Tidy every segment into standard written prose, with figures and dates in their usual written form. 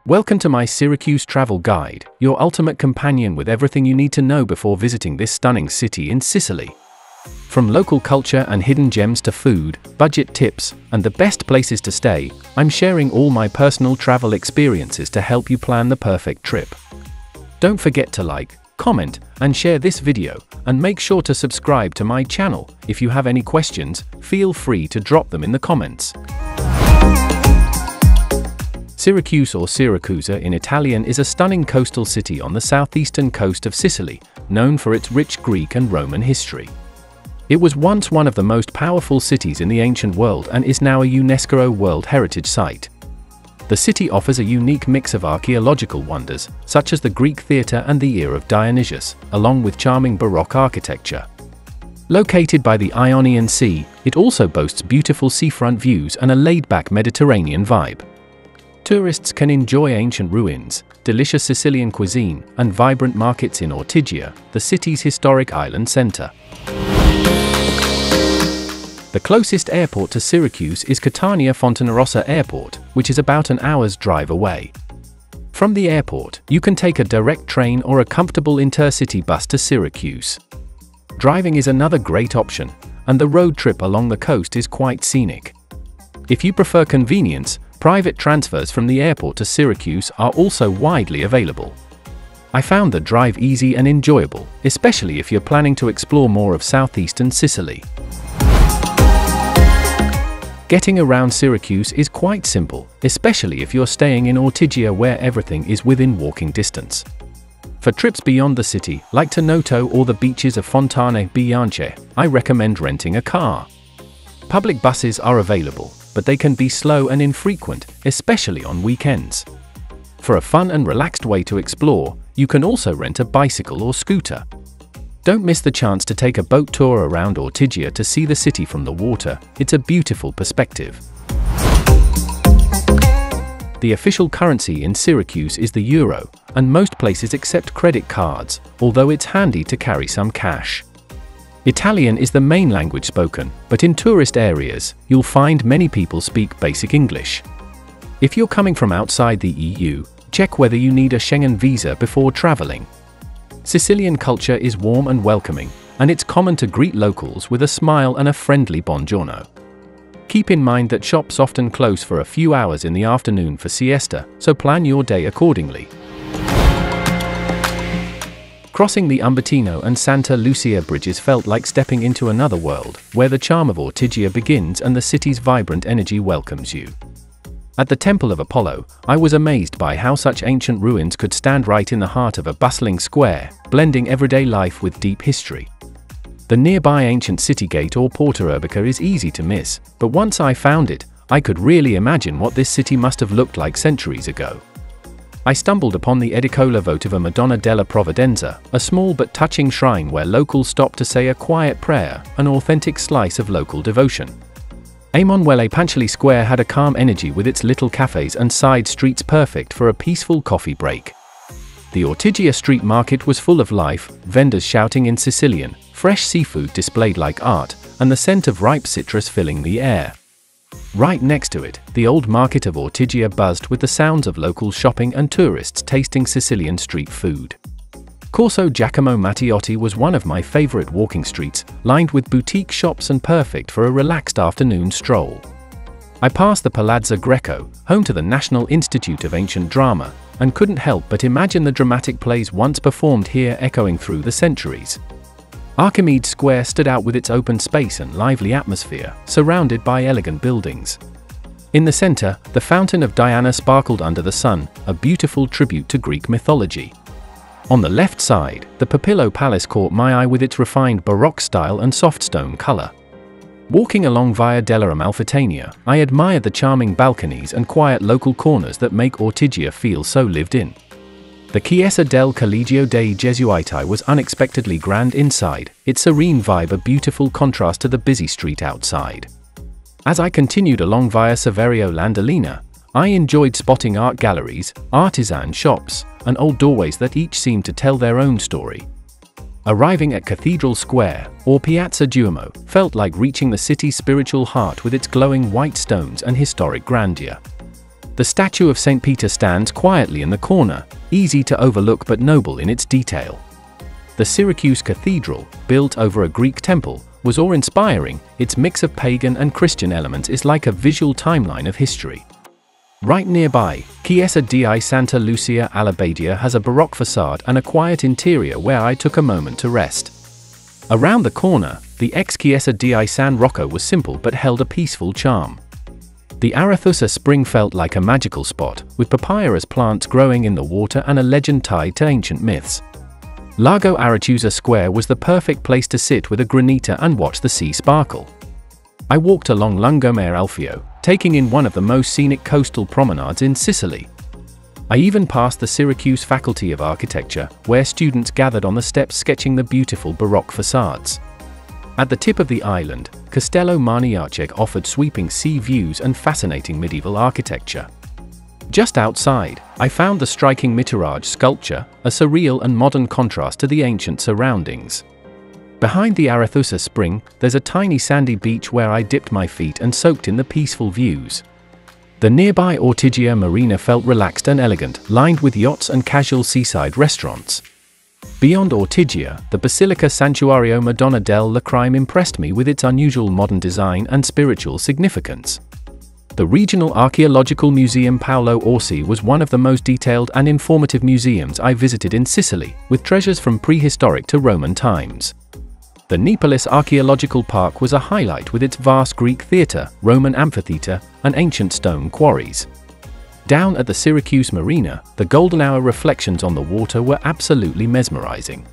Welcome to my Syracuse travel guide, your ultimate companion with everything you need to know before visiting this stunning city in Sicily. From local culture and hidden gems to food, budget tips, and the best places to stay, I'm sharing all my personal travel experiences to help you plan the perfect trip. Don't forget to like, comment, and share this video, and make sure to subscribe to my channel. If you have any questions, feel free to drop them in the comments. Syracuse, or Siracusa in Italian, is a stunning coastal city on the southeastern coast of Sicily, known for its rich Greek and Roman history. It was once one of the most powerful cities in the ancient world and is now a UNESCO World Heritage Site. The city offers a unique mix of archaeological wonders, such as the Greek theatre and the Ear of Dionysius, along with charming Baroque architecture. Located by the Ionian Sea, it also boasts beautiful seafront views and a laid-back Mediterranean vibe. Tourists can enjoy ancient ruins, delicious Sicilian cuisine, and vibrant markets in Ortigia, the city's historic island center. The closest airport to Syracuse is Catania Fontanarossa Airport, which is about an hour's drive away. From the airport, you can take a direct train or a comfortable intercity bus to Syracuse. Driving is another great option, and the road trip along the coast is quite scenic. If you prefer convenience, private transfers from the airport to Syracuse are also widely available. I found the drive easy and enjoyable, especially if you're planning to explore more of southeastern Sicily. Getting around Syracuse is quite simple, especially if you're staying in Ortigia, where everything is within walking distance. For trips beyond the city, like to Noto or the beaches of Fontane Bianche, I recommend renting a car. Public buses are available, but they can be slow and infrequent, especially on weekends. For a fun and relaxed way to explore, you can also rent a bicycle or scooter. Don't miss the chance to take a boat tour around Ortigia to see the city from the water. It's a beautiful perspective. The official currency in Syracuse is the euro, and most places accept credit cards, although it's handy to carry some cash. Italian is the main language spoken, but in tourist areas, you'll find many people speak basic English. If you're coming from outside the EU, check whether you need a Schengen visa before traveling. Sicilian culture is warm and welcoming, and it's common to greet locals with a smile and a friendly buongiorno. Keep in mind that shops often close for a few hours in the afternoon for siesta, so plan your day accordingly. Crossing the Umbertino and Santa Lucia bridges felt like stepping into another world, where the charm of Ortigia begins and the city's vibrant energy welcomes you. At the Temple of Apollo, I was amazed by how such ancient ruins could stand right in the heart of a bustling square, blending everyday life with deep history. The nearby ancient city gate or Porta Urbica is easy to miss, but once I found it, I could really imagine what this city must have looked like centuries ago. I stumbled upon the Edicola Votiva Madonna della Provvidenza, a small but touching shrine where locals stop to say a quiet prayer, an authentic slice of local devotion. Emanuele Panceli Square had a calm energy with its little cafes and side streets, perfect for a peaceful coffee break. The Ortigia street market was full of life, vendors shouting in Sicilian, fresh seafood displayed like art, and the scent of ripe citrus filling the air. Right next to it, the old market of Ortigia buzzed with the sounds of local shopping and tourists tasting Sicilian street food. Corso Giacomo Matteotti was one of my favorite walking streets, lined with boutique shops and perfect for a relaxed afternoon stroll. I passed the Palazzo Greco, home to the National Institute of Ancient Drama, and couldn't help but imagine the dramatic plays once performed here echoing through the centuries. Archimedes Square stood out with its open space and lively atmosphere, surrounded by elegant buildings. In the center, the Fountain of Diana sparkled under the sun, a beautiful tribute to Greek mythology. On the left side, the Papillo Palace caught my eye with its refined Baroque style and soft stone color. Walking along Via della Amalfitania, I admired the charming balconies and quiet local corners that make Ortigia feel so lived in. The Chiesa del Collegio dei Gesuiti was unexpectedly grand inside, its serene vibe a beautiful contrast to the busy street outside. As I continued along Via Saverio Landolina, I enjoyed spotting art galleries, artisan shops, and old doorways that each seemed to tell their own story. Arriving at Cathedral Square, or Piazza Duomo, felt like reaching the city's spiritual heart with its glowing white stones and historic grandeur. The statue of St. Peter stands quietly in the corner, easy to overlook but noble in its detail. The Syracuse Cathedral, built over a Greek temple, was awe-inspiring. Its mix of pagan and Christian elements is like a visual timeline of history. Right nearby, Chiesa di Santa Lucia alla Badia has a Baroque facade and a quiet interior where I took a moment to rest. Around the corner, the ex-Chiesa di San Rocco was simple but held a peaceful charm. The Siracusa spring felt like a magical spot, with papyrus plants growing in the water and a legend tied to ancient myths. Lago Siracusa Square was the perfect place to sit with a granita and watch the sea sparkle. I walked along Lungomare Alfeo, taking in one of the most scenic coastal promenades in Sicily. I even passed the Syracuse Faculty of Architecture, where students gathered on the steps sketching the beautiful Baroque facades. At the tip of the island, Castello Maniace offered sweeping sea views and fascinating medieval architecture. Just outside, I found the striking Mitterrand sculpture, a surreal and modern contrast to the ancient surroundings. Behind the Siracusa spring, there's a tiny sandy beach where I dipped my feet and soaked in the peaceful views. The nearby Ortigia Marina felt relaxed and elegant, lined with yachts and casual seaside restaurants. Beyond Ortigia, the Basilica Santuario Madonna del Lacrime impressed me with its unusual modern design and spiritual significance. The Regional Archaeological Museum Paolo Orsi was one of the most detailed and informative museums I visited in Sicily, with treasures from prehistoric to Roman times. The Neapolis Archaeological Park was a highlight with its vast Greek theatre, Roman amphitheatre, and ancient stone quarries. Down at the Syracuse Marina, the golden hour reflections on the water were absolutely mesmerizing.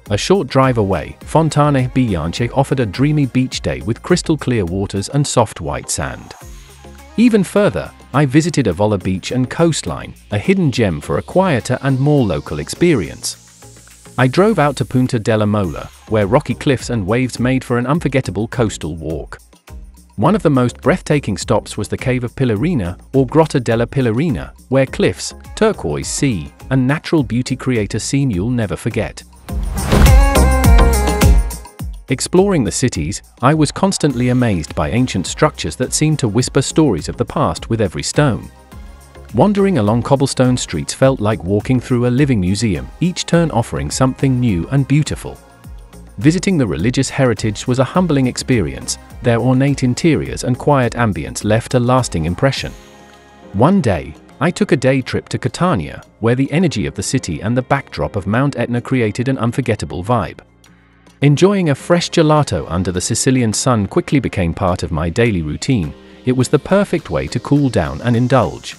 A short drive away, Fontane Bianche offered a dreamy beach day with crystal clear waters and soft white sand. Even further, I visited Avola Beach and coastline, a hidden gem for a quieter and more local experience. I drove out to Punta della Mola, where rocky cliffs and waves made for an unforgettable coastal walk. One of the most breathtaking stops was the Cave of Pillarina, or Grotta della Pillarina, where cliffs, turquoise sea, and natural beauty create a scene you'll never forget. Exploring the cities, I was constantly amazed by ancient structures that seemed to whisper stories of the past with every stone. Wandering along cobblestone streets felt like walking through a living museum, each turn offering something new and beautiful. Visiting the religious heritage was a humbling experience. Their ornate interiors and quiet ambience left a lasting impression. One day, I took a day trip to Catania, where the energy of the city and the backdrop of Mount Etna created an unforgettable vibe. Enjoying a fresh gelato under the Sicilian sun quickly became part of my daily routine. It was the perfect way to cool down and indulge.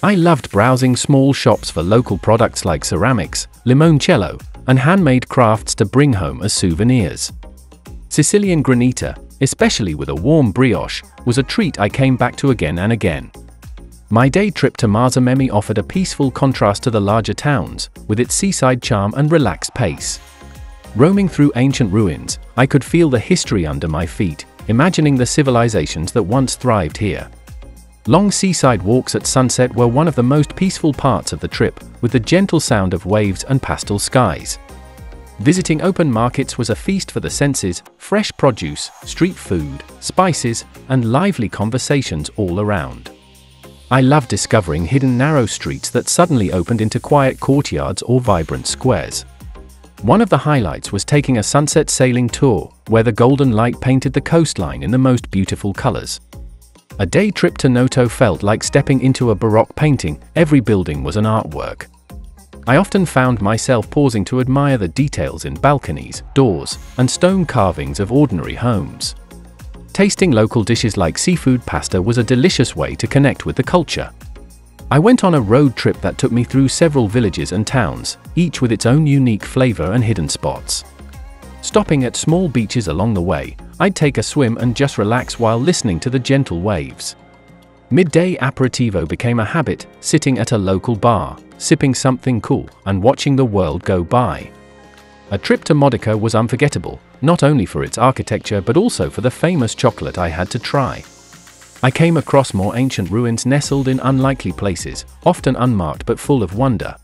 I loved browsing small shops for local products like ceramics, limoncello, and handmade crafts to bring home as souvenirs. Sicilian granita, especially with a warm brioche, was a treat I came back to again and again. My day trip to Marzamemi offered a peaceful contrast to the larger towns, with its seaside charm and relaxed pace. Roaming through ancient ruins, I could feel the history under my feet, imagining the civilizations that once thrived here. Long seaside walks at sunset were one of the most peaceful parts of the trip, with the gentle sound of waves and pastel skies. Visiting open markets was a feast for the senses, fresh produce, street food, spices, and lively conversations all around. I loved discovering hidden narrow streets that suddenly opened into quiet courtyards or vibrant squares. One of the highlights was taking a sunset sailing tour, where the golden light painted the coastline in the most beautiful colors. A day trip to Noto felt like stepping into a Baroque painting. Every building was an artwork. I often found myself pausing to admire the details in balconies, doors, and stone carvings of ordinary homes. Tasting local dishes like seafood pasta was a delicious way to connect with the culture. I went on a road trip that took me through several villages and towns, each with its own unique flavor and hidden spots. Stopping at small beaches along the way, I'd take a swim and just relax while listening to the gentle waves. Midday aperitivo became a habit, sitting at a local bar, sipping something cool, and watching the world go by. A trip to Modica was unforgettable, not only for its architecture but also for the famous chocolate I had to try. I came across more ancient ruins nestled in unlikely places, often unmarked but full of wonder.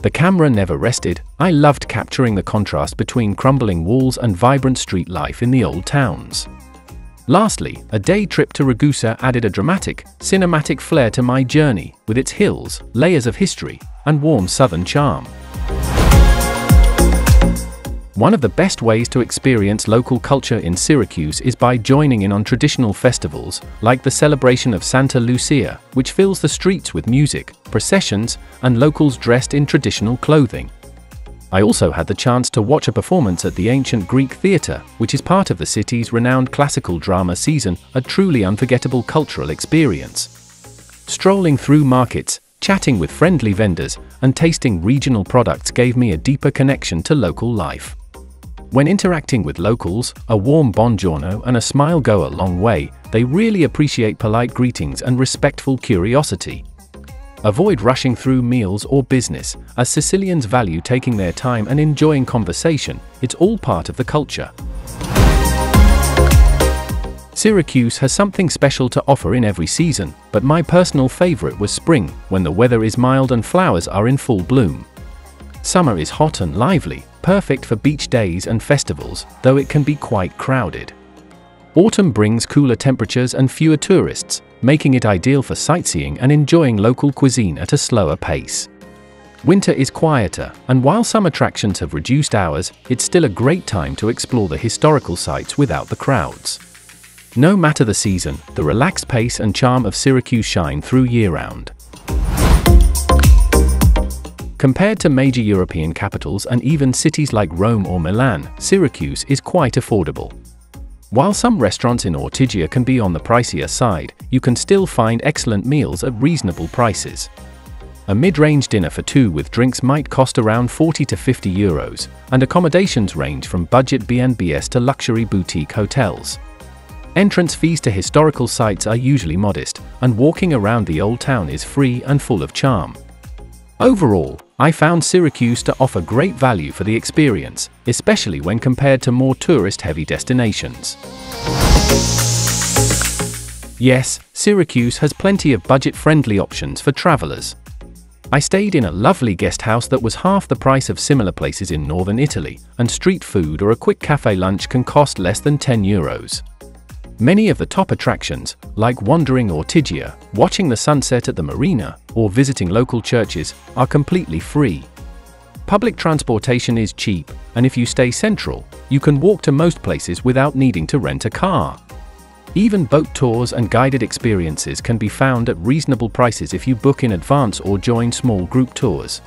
The camera never rested. I loved capturing the contrast between crumbling walls and vibrant street life in the old towns. Lastly, a day trip to Ragusa added a dramatic, cinematic flair to my journey, with its hills, layers of history, and warm southern charm. One of the best ways to experience local culture in Syracuse is by joining in on traditional festivals, like the celebration of Santa Lucia, which fills the streets with music, processions, and locals dressed in traditional clothing. I also had the chance to watch a performance at the ancient Greek theatre, which is part of the city's renowned classical drama season, a truly unforgettable cultural experience. Strolling through markets, chatting with friendly vendors, and tasting regional products gave me a deeper connection to local life. When interacting with locals, a warm buongiorno and a smile go a long way. They really appreciate polite greetings and respectful curiosity. Avoid rushing through meals or business, as Sicilians value taking their time and enjoying conversation. It's all part of the culture. Syracuse has something special to offer in every season, but my personal favorite was spring, when the weather is mild and flowers are in full bloom. Summer is hot and lively, perfect for beach days and festivals, though it can be quite crowded. Autumn brings cooler temperatures and fewer tourists, making it ideal for sightseeing and enjoying local cuisine at a slower pace. Winter is quieter, and while some attractions have reduced hours, it's still a great time to explore the historical sites without the crowds. No matter the season, the relaxed pace and charm of Syracuse shine through year-round. Compared to major European capitals and even cities like Rome or Milan, Syracuse is quite affordable. While some restaurants in Ortigia can be on the pricier side, you can still find excellent meals at reasonable prices. A mid-range dinner for two with drinks might cost around 40 to 50 euros, and accommodations range from budget B&Bs to luxury boutique hotels. Entrance fees to historical sites are usually modest, and walking around the old town is free and full of charm. Overall, I found Syracuse to offer great value for the experience, especially when compared to more tourist-heavy destinations. Yes, Syracuse has plenty of budget-friendly options for travelers. I stayed in a lovely guest house that was half the price of similar places in northern Italy, and street food or a quick cafe lunch can cost less than 10 euros. Many of the top attractions, like wandering Ortigia, watching the sunset at the marina, or visiting local churches, are completely free. Public transportation is cheap, and if you stay central, you can walk to most places without needing to rent a car. Even boat tours and guided experiences can be found at reasonable prices if you book in advance or join small group tours.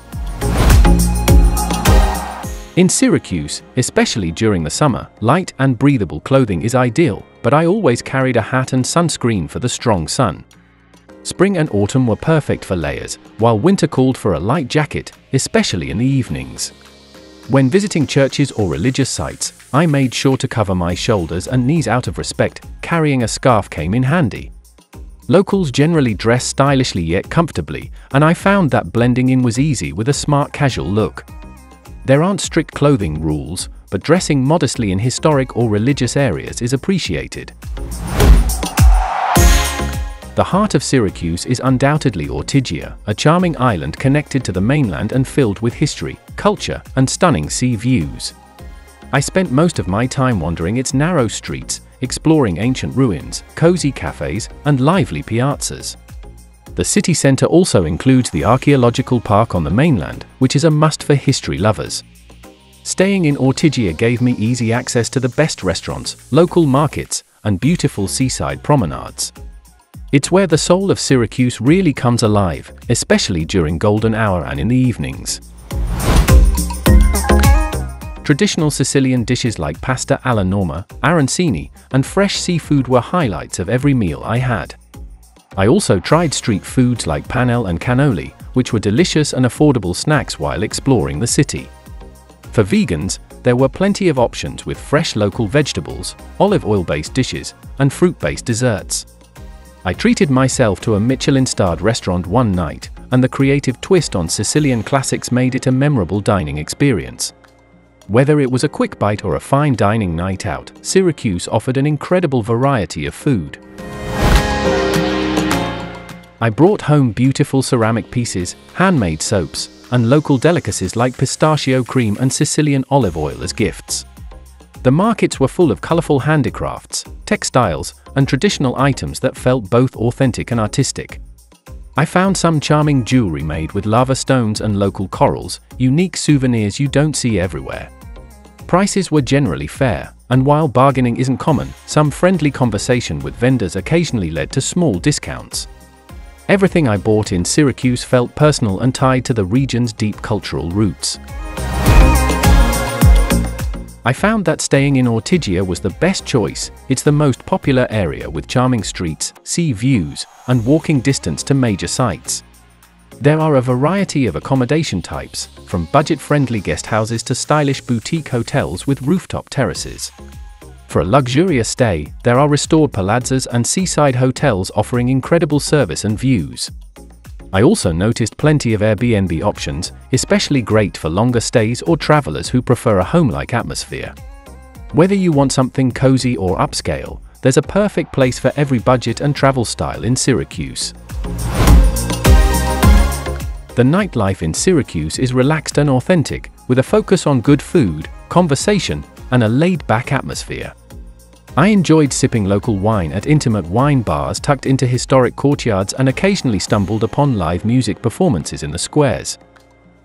In Syracuse, especially during the summer, light and breathable clothing is ideal, but I always carried a hat and sunscreen for the strong sun. Spring and autumn were perfect for layers, while winter called for a light jacket, especially in the evenings. When visiting churches or religious sites, I made sure to cover my shoulders and knees out of respect. Carrying a scarf came in handy. Locals generally dress stylishly yet comfortably, and I found that blending in was easy with a smart casual look. There aren't strict clothing rules, but dressing modestly in historic or religious areas is appreciated. The heart of Syracuse is undoubtedly Ortigia, a charming island connected to the mainland and filled with history, culture, and stunning sea views. I spent most of my time wandering its narrow streets, exploring ancient ruins, cozy cafes, and lively piazzas. The city centre also includes the archaeological park on the mainland, which is a must for history lovers. Staying in Ortigia gave me easy access to the best restaurants, local markets, and beautiful seaside promenades. It's where the soul of Syracuse really comes alive, especially during golden hour and in the evenings. Traditional Sicilian dishes like pasta alla norma, arancini, and fresh seafood were highlights of every meal I had. I also tried street foods like panelle and cannoli, which were delicious and affordable snacks while exploring the city. For vegans, there were plenty of options with fresh local vegetables, olive oil-based dishes, and fruit-based desserts. I treated myself to a Michelin-starred restaurant one night, and the creative twist on Sicilian classics made it a memorable dining experience. Whether it was a quick bite or a fine dining night out, Syracuse offered an incredible variety of food. I brought home beautiful ceramic pieces, handmade soaps, and local delicacies like pistachio cream and Sicilian olive oil as gifts. The markets were full of colorful handicrafts, textiles, and traditional items that felt both authentic and artistic. I found some charming jewelry made with lava stones and local corals, unique souvenirs you don't see everywhere. Prices were generally fair, and while bargaining isn't common, some friendly conversation with vendors occasionally led to small discounts. Everything I bought in Syracuse felt personal and tied to the region's deep cultural roots. I found that staying in Ortigia was the best choice. It's the most popular area with charming streets, sea views, and walking distance to major sites. There are a variety of accommodation types, from budget-friendly guest houses to stylish boutique hotels with rooftop terraces. For a luxurious stay, there are restored palazzas and seaside hotels offering incredible service and views. I also noticed plenty of Airbnb options, especially great for longer stays or travelers who prefer a home-like atmosphere. Whether you want something cozy or upscale, there's a perfect place for every budget and travel style in Syracuse. The nightlife in Syracuse is relaxed and authentic, with a focus on good food, conversation, and a laid-back atmosphere. I enjoyed sipping local wine at intimate wine bars tucked into historic courtyards and occasionally stumbled upon live music performances in the squares.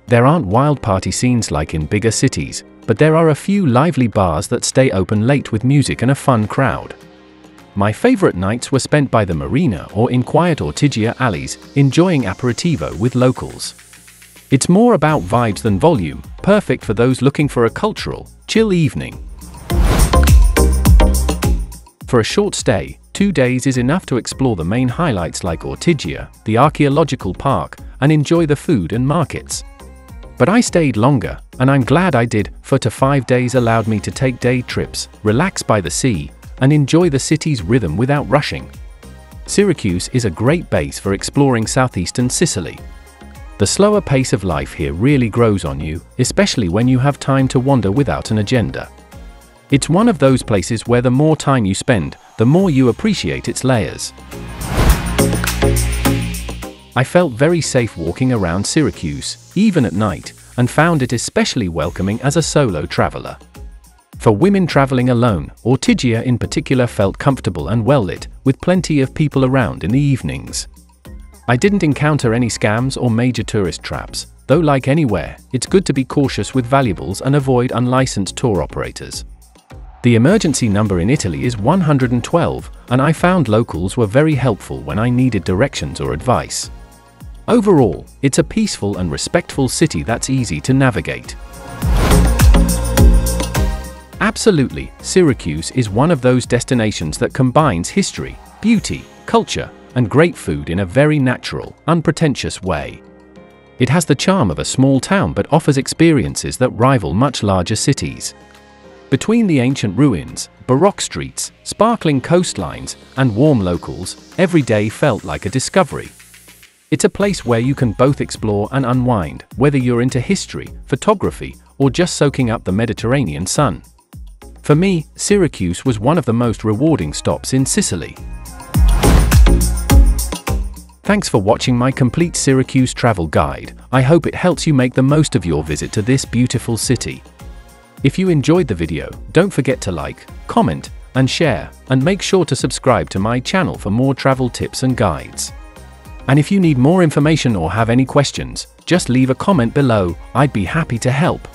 There aren't wild party scenes like in bigger cities, but there are a few lively bars that stay open late with music and a fun crowd. My favorite nights were spent by the marina or in quiet Ortigia alleys, enjoying aperitivo with locals. It's more about vibes than volume, perfect for those looking for a cultural, chill evening. For a short stay, 2 days is enough to explore the main highlights like Ortigia, the archaeological park, and enjoy the food and markets. But I stayed longer, and I'm glad I did. 4 to 5 days allowed me to take day trips, relax by the sea, and enjoy the city's rhythm without rushing. Syracuse is a great base for exploring southeastern Sicily. The slower pace of life here really grows on you, especially when you have time to wander without an agenda. It's one of those places where the more time you spend, the more you appreciate its layers. I felt very safe walking around Syracuse, even at night, and found it especially welcoming as a solo traveler. For women traveling alone, Ortigia in particular felt comfortable and well-lit, with plenty of people around in the evenings. I didn't encounter any scams or major tourist traps, though like anywhere, it's good to be cautious with valuables and avoid unlicensed tour operators. The emergency number in Italy is 112, and I found locals were very helpful when I needed directions or advice. Overall, it's a peaceful and respectful city that's easy to navigate. Absolutely, Syracuse is one of those destinations that combines history, beauty, culture, and great food in a very natural, unpretentious way. It has the charm of a small town but offers experiences that rival much larger cities. Between the ancient ruins, baroque streets, sparkling coastlines, and warm locals, every day felt like a discovery. It's a place where you can both explore and unwind, whether you're into history, photography, or just soaking up the Mediterranean sun. For me, Syracuse was one of the most rewarding stops in Sicily. Thanks for watching my complete Syracuse travel guide. I hope it helps you make the most of your visit to this beautiful city. If you enjoyed the video, don't forget to like, comment, and share, and make sure to subscribe to my channel for more travel tips and guides. And if you need more information or have any questions, just leave a comment below. I'd be happy to help.